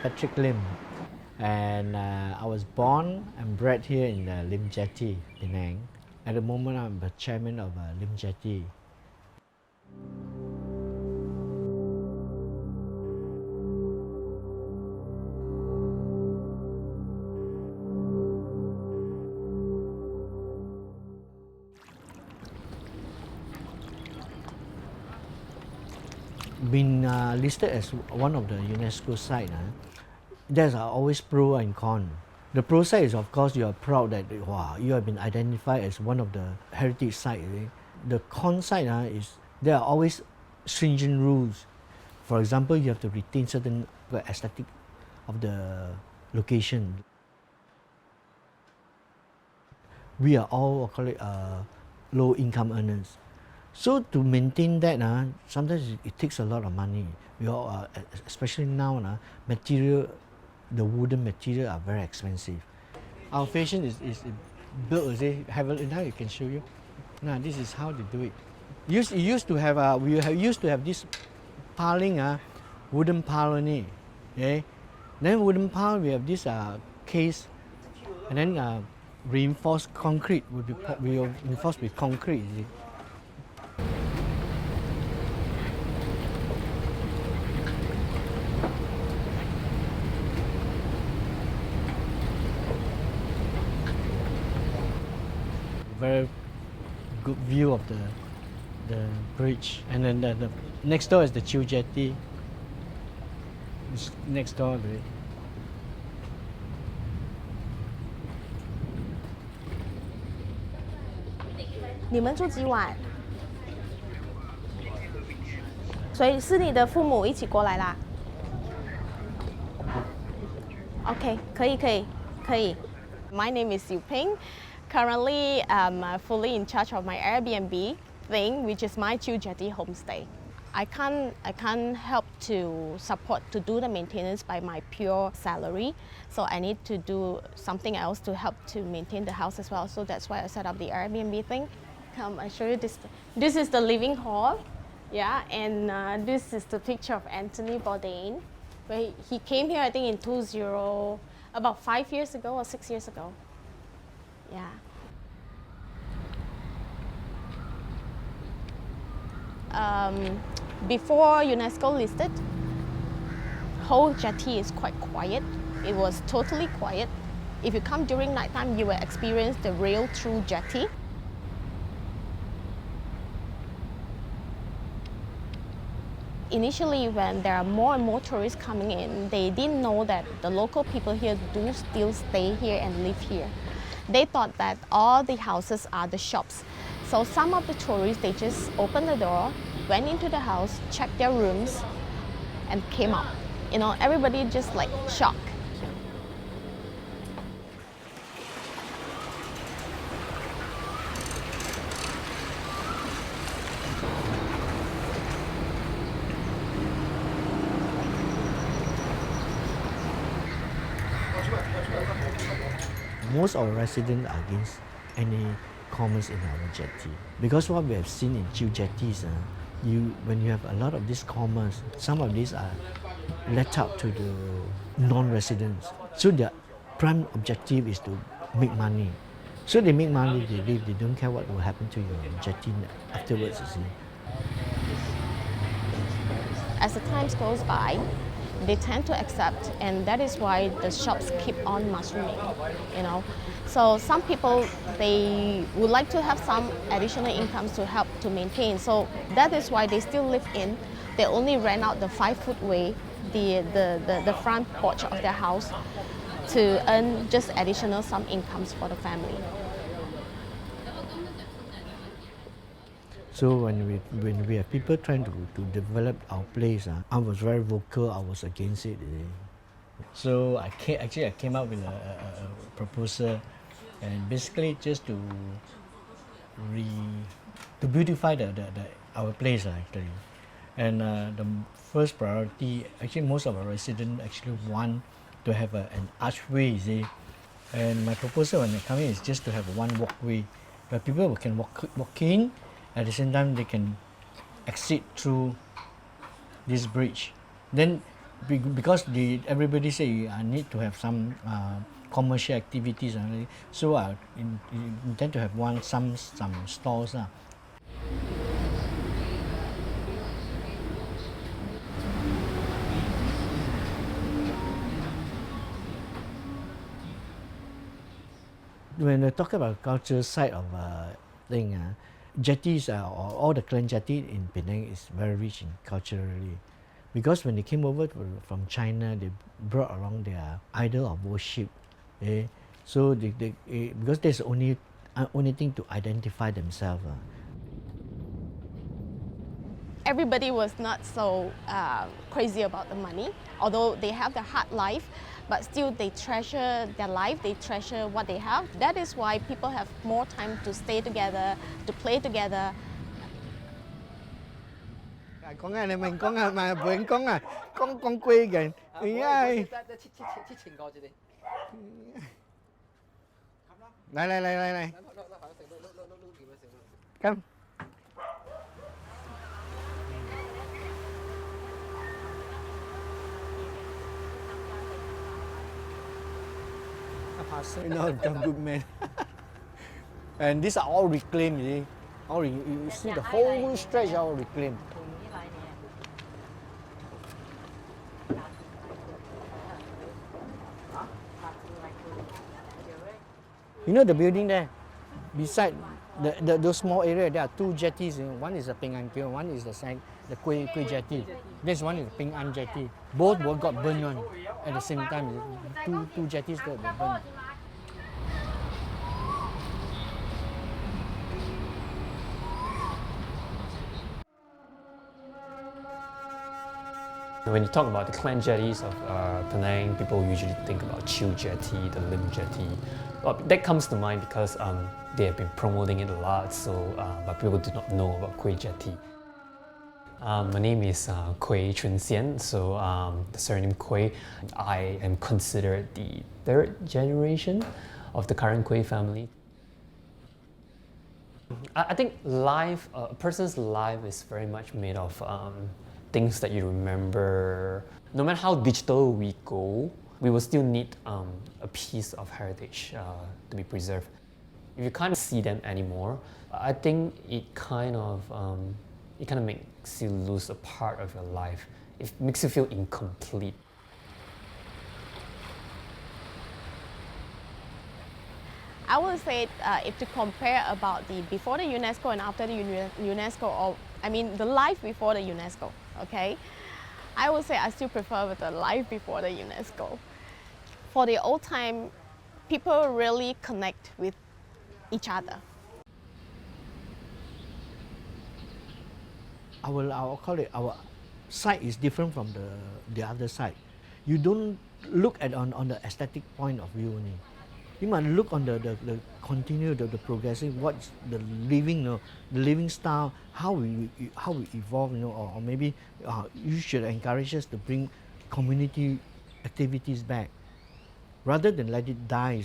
Patrick Lim, and I was born and bred here in Lim Jetty, Penang. At the moment, I'm the chairman of Lim Jetty. Been listed as one of the UNESCO site. There's always pro and con. The pro side is, of course, you are proud that wow, you have been identified as one of the heritage sites. The con side is there are always stringent rules. For example, you have to retain certain aesthetic of the location. We are all call it low-income earners. So to maintain that, sometimes it takes a lot of money. We all, especially now, material, the wooden material are very expensive. Our fashion is built, now you can show you. Now this is how they do it. Used to have used to have this piling, wooden pile only. Okay? Then wooden pile we have this case, and then reinforced concrete will be reinforced with concrete. You see? Very good view of the bridge, and then the next door is the Chiu Jetty. It's next door to it. 你们住几晚？所以是你的父母一起过来啦。OK， 可以。My name is Yu Ping. Currently, I'm fully in charge of my Airbnb thing, which is my Chiu Jetty homestay. I can't help to support to do the maintenance by my pure salary, so I need to do something else to help to maintain the house as well. So that's why I set up the Airbnb thing. Come, I show you this. This is the living hall, yeah, and this is the picture of Anthony Bourdain, where he came here, I think in 20, about 5 years ago or 6 years ago. Yeah. Before UNESCO listed, whole jetty is quite quiet. It was totally quiet. If you come during nighttime, you will experience the real true jetty. Initially, when there are more and more tourists coming in, they didn't know that the local people here do still stay here and live here. They thought that all the houses are the shops. So some of the tourists, they just opened the door, went into the house, checked their rooms, and came out. You know, everybody just like shocked. Most of our residents are against any commerce in our jetty, because what we have seen in Chiu Jetties, when you have a lot of this commerce, some of these are let out to the non-residents. So their prime objective is to make money. So they make money, they leave, they don't care what will happen to your jetty afterwards, you see. As the time goes by, they tend to accept, and that is why the shops keep on mushrooming, you know. So some people, they would like to have some additional incomes to help to maintain. So that is why they still live in. They only rent out the 5-foot way, the front porch of their house, to earn just additional some incomes for the family. So when we have people trying to develop our place, I was very vocal. I was against it. So I came up with a proposal, and basically just to beautify our place actually. And the first priority, actually most of our residents actually want to have an archway, you see. And my proposal when they come in is just to have one walkway where people can walk in. At the same time, they can exit through this bridge. Then because everybody say I need to have some commercial activities, so I intend to have some stalls. When we talk about cultural side of thing, Jetties or all the clan jetty in Penang is very rich in culturally, because when they came over from China, they brought along their idol of worship. So because that's the only thing to identify themselves. Everybody was not so crazy about the money, although they have the hard life, but still they treasure their life, they treasure what they have. That is why people have more time to stay together, to play together. Con này mình con mà vượng con quê kìa. Này. Come. You know, some good men. And these are all reclaimed, you see. You see the whole stretch all reclaimed. You know the building there? Beside those small area, there are two jetties. One is the Ping An Pier, one is the Kui jetty. This one is Ping An jetty. Both got burned on at the same time. Two jetties got burned. When you talk about the clan jetties of Penang, people usually think about Chiu Jetty, the Lim Jetty. Well, that comes to mind because they have been promoting it a lot, so but people do not know about Kui Jetty. My name is Kui Chun Sian, so the surname Kui. I am considered the third generation of the current Kui family. I think life, a person's life is very much made of things that you remember. No matter how digital we go, we will still need a piece of heritage to be preserved. If you can't see them anymore, I think it kind of makes you lose a part of your life. It makes you feel incomplete. I would say if to compare about the before the UNESCO and after the UNESCO, or I mean the life before the UNESCO, okay? I would say I still prefer the life before the UNESCO. For the old time, people really connect with each other. I'll call it our side is different from the other side. You don't look at on the aesthetic point of view only. You must look on the progressing, what's the living style, how we evolve, or maybe you should encourage us to bring community activities back, rather than let it die,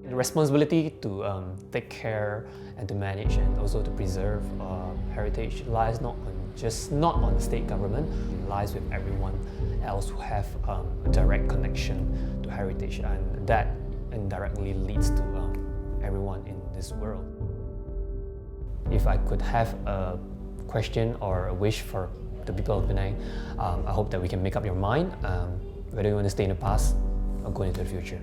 The responsibility to take care and to manage and also to preserve heritage lies not on the state government, it lies with everyone else who have a direct connection to heritage, and that indirectly leads to everyone in this world. If I could have a question or a wish for the people of Penang, I hope that we can make up your mind whether you want to stay in the past or go into the future.